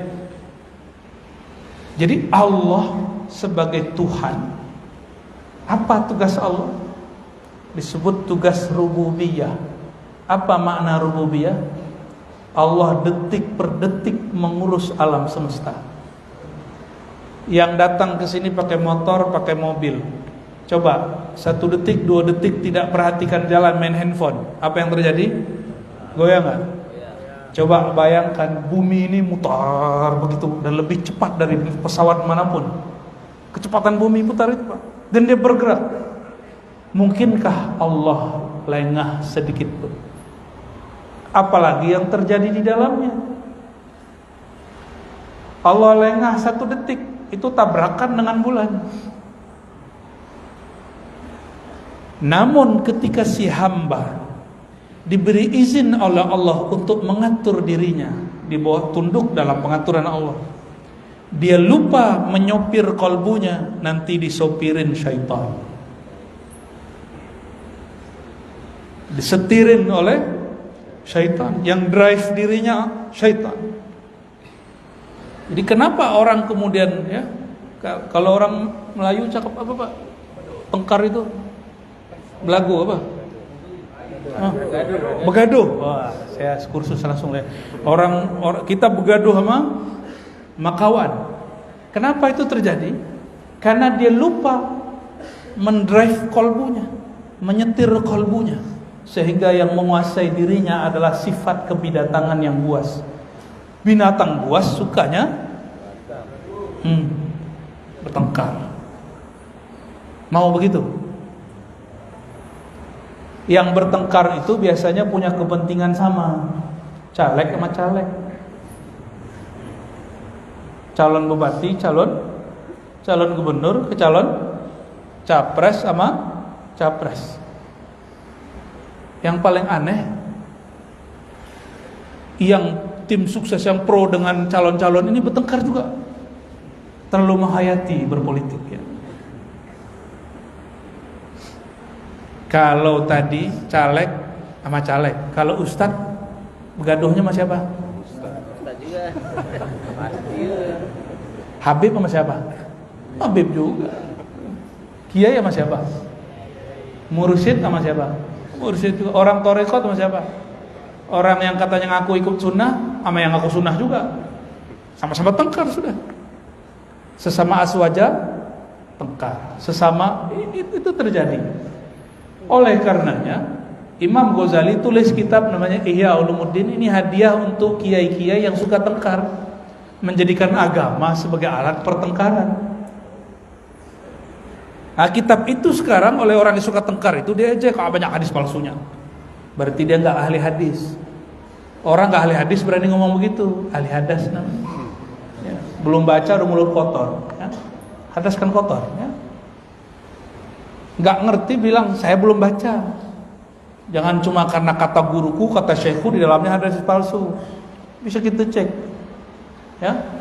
Jadi Allah sebagai Tuhan, apa tugas Allah? Disebut tugas rububiyah. Apa makna rububiyah? Allah detik per detik mengurus alam semesta. Yang datang ke sini pakai motor, pakai mobil. Coba 1 detik, 2 detik tidak perhatikan jalan, main handphone. Apa yang terjadi? Goyang nggak? Coba bayangkan bumi ini mutar begitu dan lebih cepat dari pesawat manapun. Kecepatan bumi putar itu, Pak. Dan dia bergerak. Mungkinkah Allah lengah sedikit pun? Apalagi yang terjadi di dalamnya. Allah lengah 1 detik, itu tabrakan dengan bulan. Namun ketika si hamba diberi izin oleh Allah untuk mengatur dirinya di bawah tunduk dalam pengaturan Allah, dia lupa menyopir kalbunya, nanti disopirin syaitan, disetirin oleh syaitan, yang drive dirinya syaitan. Jadi kenapa orang kemudian ya, kalau orang Melayu cakap apa Pak? Tengkar itu belagu apa? Begaduh. Wah, saya kursus langsung ya. Orang kita begaduh sama makawan. Kenapa itu terjadi? Karena dia lupa mendrive kolbunya, menyetir kolbunya, sehingga yang menguasai dirinya adalah sifat kebidatangan yang buas. Binatang buas sukanya bertengkar. Mau begitu? Yang bertengkar itu biasanya punya kepentingan sama. Caleg sama caleg, calon bupati, calon gubernur ke calon capres sama capres. Yang paling aneh, yang tim sukses yang pro dengan calon-calon ini bertengkar juga. Terlalu menghayati berpolitik ya. Kalau tadi caleg sama caleg, kalau ustadz begaduhnya sama siapa? Ustadz juga. Habib sama siapa? Habib juga. Kiai sama siapa? Mursyid sama siapa? Mursyid juga. Orang torekot sama siapa? Orang yang katanya ngaku ikut sunnah sama yang ngaku sunnah juga. Sama-sama tengkar sudah. Sesama aswaja tengkar. Sesama itu terjadi. Oleh karenanya Imam Ghazali tulis kitab namanya Ihya Ulumuddin. Ini hadiah untuk kiai-kiai yang suka tengkar, menjadikan agama sebagai alat pertengkaran. Nah, kitab itu sekarang oleh orang yang suka tengkar itu dia aja kalau banyak hadis palsunya. Berarti dia nggak ahli hadis. Orang nggak ahli hadis berani ngomong begitu, ahli hadas namanya. Ya, belum baca udah mulut kotor. Ya. Hadas kan kotor. Ya. Nggak ngerti bilang saya belum baca. Jangan cuma karena kata guruku, kata syekhku di dalamnya ada hadis palsu. Bisa kita cek. Ya.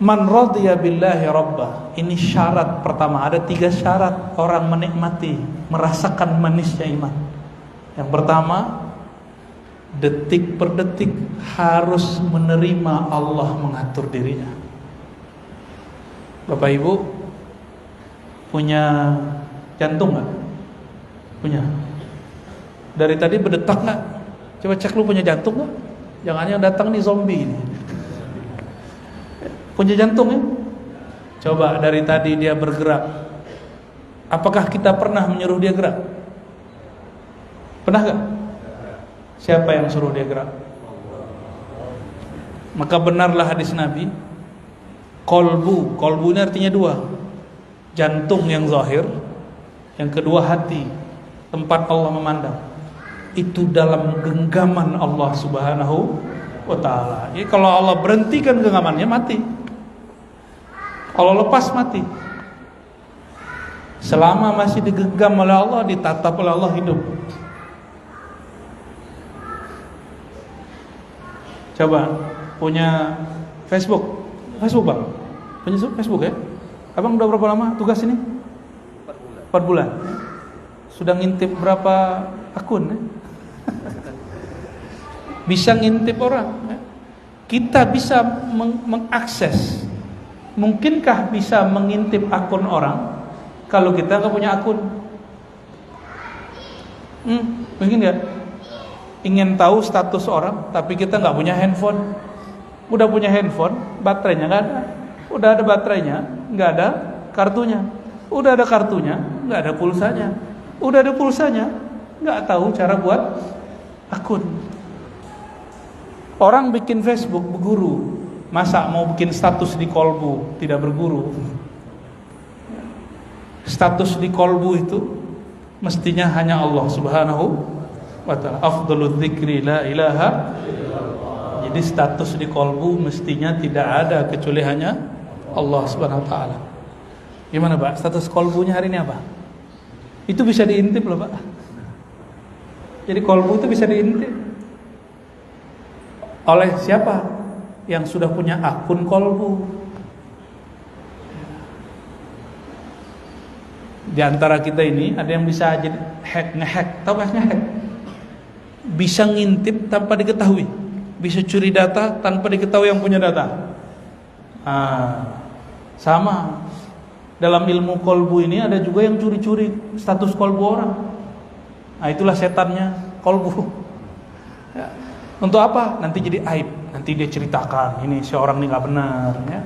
Man radhiya billahi rabbah. Ini syarat pertama, ada 3 syarat orang menikmati, merasakan manisnya iman. Yang pertama, detik per detik harus menerima Allah mengatur dirinya. Bapak Ibu punya jantung nggak? Punya. Dari tadi berdetak nggak? Coba cek lu punya jantung nggak? Jangan yang datang nih zombie ini. Punya jantung ya? Coba dari tadi dia bergerak. Apakah kita pernah menyuruh dia gerak? Pernah nggak? Siapa yang suruh dia gerak? Maka benarlah hadis Nabi. Kolbu ini artinya 2. Jantung yang zahir, yang kedua hati, tempat Allah memandang. Itu dalam genggaman Allah Subhanahu wa ta'ala. Jadi kalau Allah berhentikan genggamannya, mati. Kalau lepas, mati. Selama masih digenggam oleh Allah, ditatap oleh Allah, hidup. Coba punya Facebook Bang? Punya Facebook ya? Abang udah berapa lama tugas ini? 4 bulan. Sudah ngintip berapa akun ya? Bisa ngintip orang ya? Kita bisa mengakses. Mungkinkah bisa mengintip akun orang kalau kita nggak punya akun? Mungkin nggak? Ingin tahu status orang tapi kita nggak punya handphone. Udah punya handphone, baterainya nggak ada. Udah ada baterainya, nggak ada kartunya. Udah ada kartunya, nggak ada pulsanya. Udah ada pulsanya, nggak tahu cara buat akun. Orang bikin Facebook berguru, masa mau bikin status di kolbu tidak berguru? Status di kolbu itu mestinya hanya Allah Subhanahu wa ta'ala. Afdhalul dzikri la ilaha. Jadi status di kolbu mestinya tidak ada kecuali hanya Allah Subhanahu wa ta'ala. Gimana Pak? Status kolbunya hari ini apa? Itu bisa diintip loh Pak. Jadi kolbu itu bisa diintip. Oleh siapa? Yang sudah punya akun kolbu. Di antara kita ini ada yang bisa jadi ngehack. Tahu nggak ngehack? Bisa ngintip tanpa diketahui. Bisa curi data tanpa diketahui yang punya data. Sama. Dalam ilmu kolbu ini ada juga yang curi-curi status kolbu orang. Nah itulah setannya kolbu. Ya. Untuk apa? Nanti jadi aib. Nanti dia ceritakan ini si orang ini nggak benar. Ya.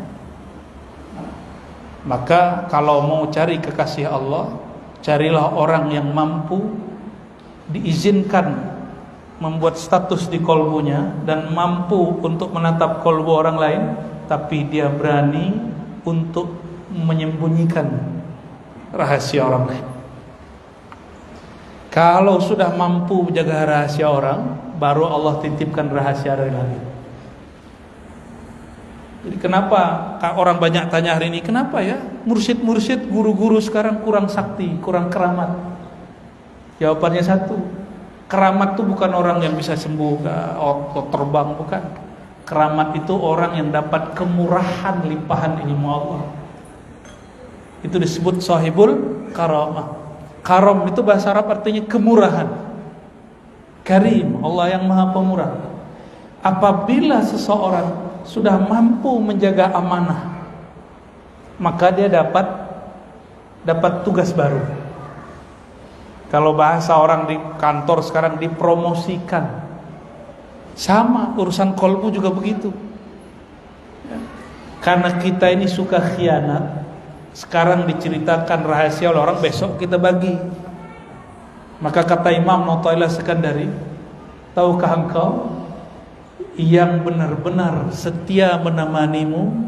Maka kalau mau cari kekasih Allah, carilah orang yang mampu diizinkan membuat status di kolbunya dan mampu untuk menatap kolbu orang lain, tapi dia berani untuk menyembunyikan rahasia orang lain. Kalau sudah mampu menjaga rahasia orang, baru Allah titipkan rahasia dari langit. Jadi kenapa orang banyak tanya hari ini, kenapa ya mursyid-mursyid, guru-guru sekarang kurang sakti, kurang keramat? Jawabannya satu, keramat itu bukan orang yang bisa sembuh atau terbang, bukan. Keramat itu orang yang dapat kemurahan limpahan ilmu Allah. Itu disebut sahibul karamah. Karam itu bahasa Arab artinya kemurahan. Karim, Allah yang maha pemurah. Apabila seseorang sudah mampu menjaga amanah, maka dia dapat tugas baru. Kalau bahasa orang di kantor sekarang dipromosikan. Sama urusan kolbu juga begitu. Karena kita ini suka khianat, sekarang diceritakan rahasia oleh orang, besok kita bagi. Maka kata Imam Nawawi Sekandari, tahukah engkau yang benar-benar setia menemanimu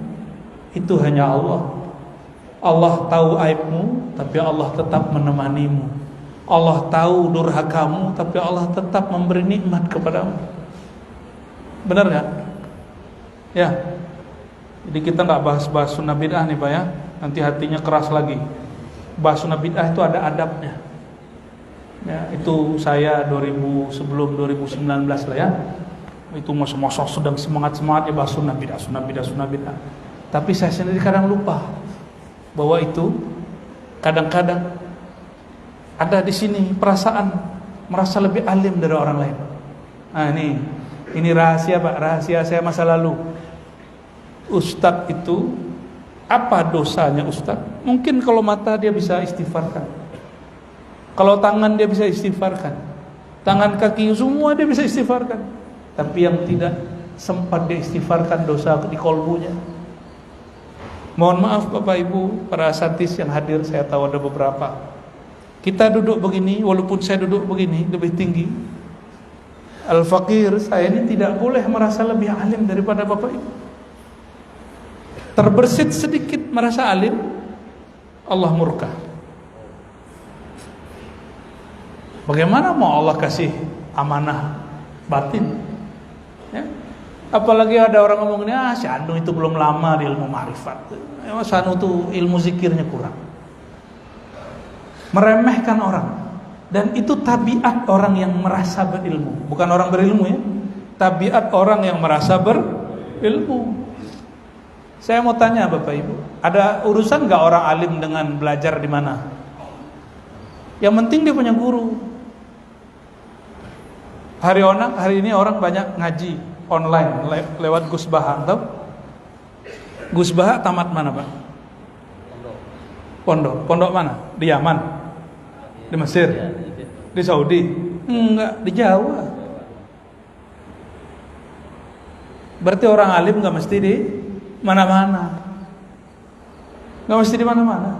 itu hanya Allah. Allah tahu aibmu, tapi Allah tetap menemanimu. Allah tahu durhakamu, tapi Allah tetap memberi nikmat kepadamu. Benar gak? Ya. Jadi kita nggak bahas sunnah bid'ah nih Pak ya. Nanti hatinya keras lagi. Bahas sunnah bid'ah itu ada adabnya. Ya, itu saya sebelum 2019 lah ya. Itu masa-masa sedang semangat-semangatnya bahas sunnah bid'ah. Tapi saya sendiri kadang lupa bahwa itu kadang-kadang ada di sini perasaan merasa lebih alim dari orang lain. Nah ini rahasia Pak, rahasia saya masa lalu. Ustadz itu apa dosanya Ustadz? Mungkin kalau mata dia bisa istighfarkan, kalau tangan dia bisa istighfarkan, tangan kaki semua dia bisa istighfarkan. Tapi yang tidak sempat dia istighfarkan dosa di kolbunya. Mohon maaf Bapak Ibu, para asantis yang hadir, saya tahu ada beberapa. Kita duduk begini, walaupun saya duduk begini lebih tinggi. Al-Fakir, saya ini tidak boleh merasa lebih alim daripada Bapak Ibu. Terbersit sedikit merasa alim, Allah murka. Bagaimana mau Allah kasih amanah batin? Ya. Apalagi ada orang ngomong, si Anu itu belum lama di ilmu ma'rifat. Si Anu itu ilmu zikirnya kurang. Meremehkan orang. Dan itu tabiat orang yang merasa berilmu. Bukan orang berilmu ya. Tabiat orang yang merasa berilmu. Saya mau tanya Bapak Ibu, ada urusan gak orang alim dengan belajar di mana? Yang penting dia punya guru. Hari ini orang banyak ngaji online lewat Gus Baha, tahu? Gus Baha tamat mana Pak? Pondok mana? Di Yaman? Di Mesir? Di Saudi? Enggak, di Jawa. Berarti orang alim enggak mesti di mana-mana. Enggak mesti di mana-mana.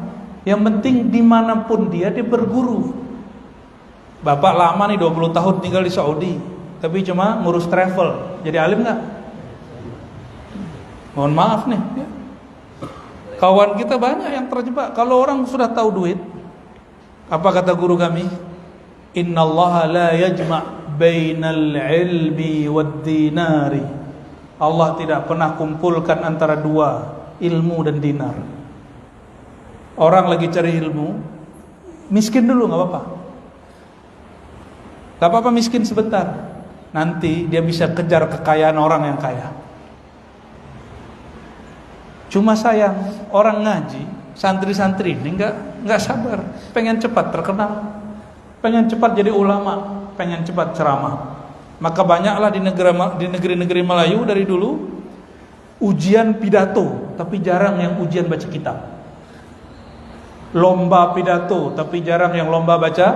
Yang penting dimanapun dia berguru. Bapak lama nih 20 tahun tinggal di Saudi, tapi cuma ngurus travel. Jadi alim enggak? Mohon maaf nih ya. Kawan kita banyak yang terjebak. Kalau orang sudah tahu duit, apa kata guru kami? Innallaha la yajma' bainal ilmi wad dinari. Allah tidak pernah kumpulkan antara dua, ilmu dan dinar. Orang lagi cari ilmu, miskin dulu gak apa-apa. Gak apa-apa miskin sebentar. Nanti dia bisa kejar kekayaan orang yang kaya. Cuma sayang, orang ngaji, santri-santri ini nggak sabar, pengen cepat terkenal, pengen cepat jadi ulama, pengen cepat ceramah. Maka banyaklah di negeri-negeri Melayu dari dulu ujian pidato, tapi jarang yang ujian baca kitab. Lomba pidato, tapi jarang yang lomba baca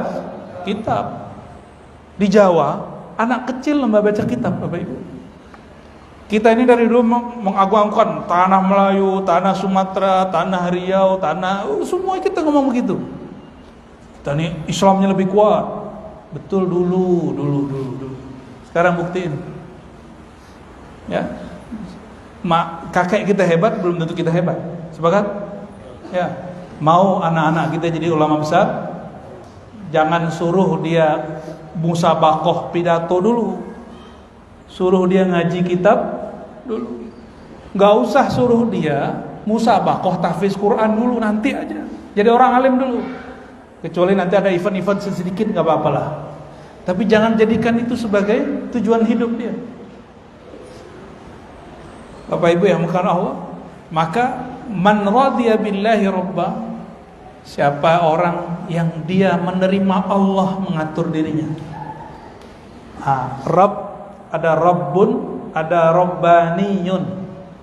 kitab. Di Jawa, anak kecil lomba baca kitab, Bapak Ibu. Kita ini dari dulu mengagungkan tanah Melayu, tanah Sumatera, tanah Riau, semua kita ngomong begitu. Kita ini Islamnya lebih kuat. Betul dulu. Sekarang buktiin. Ya. Kakek kita hebat, belum tentu kita hebat. Sepakat? Ya. Mau anak-anak kita jadi ulama besar, jangan suruh dia musabaqah pidato dulu. Suruh dia ngaji kitab dulu. Gak usah suruh dia musabaqah tahfiz Quran dulu, nanti aja. Jadi orang alim dulu. Kecuali nanti ada event-event sedikit gak apa-apalah. Tapi jangan jadikan itu sebagai tujuan hidup dia. Bapak Ibu yang muliakan Allah, maka man radiya billahi rabba, siapa orang yang dia menerima Allah mengatur dirinya. Rabb, ada Rabbun, ada Rabbaniyun.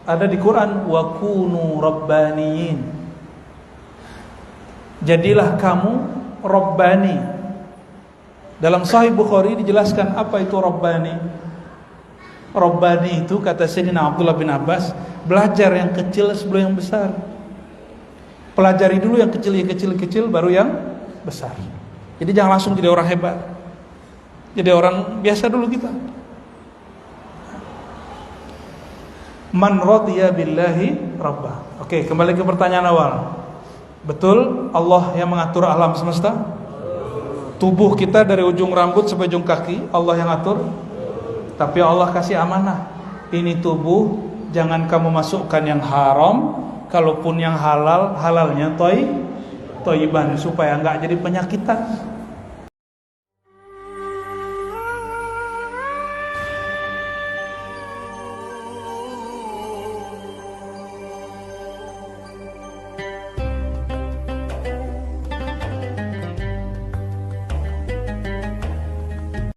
Ada di Quran, wa kunu Rabbaniyin. Jadilah kamu Rabbani. Dalam Sahih Bukhari dijelaskan apa itu Rabbani. Rabbani itu kata Sayyidina Abdullah bin Abbas, belajar yang kecil sebelum yang besar. Pelajari dulu yang kecil baru yang besar. Jadi jangan langsung jadi orang hebat. Jadi orang biasa dulu kita. Man radiya billahi rabbah. Oke, kembali ke pertanyaan awal. Betul Allah yang mengatur alam semesta? Tubuh kita dari ujung rambut sampai ujung kaki Allah yang atur. Tapi Allah kasih amanah. Ini tubuh jangan kamu masukkan yang haram, kalaupun yang halal, halalnya thayyiban supaya enggak jadi penyakitan.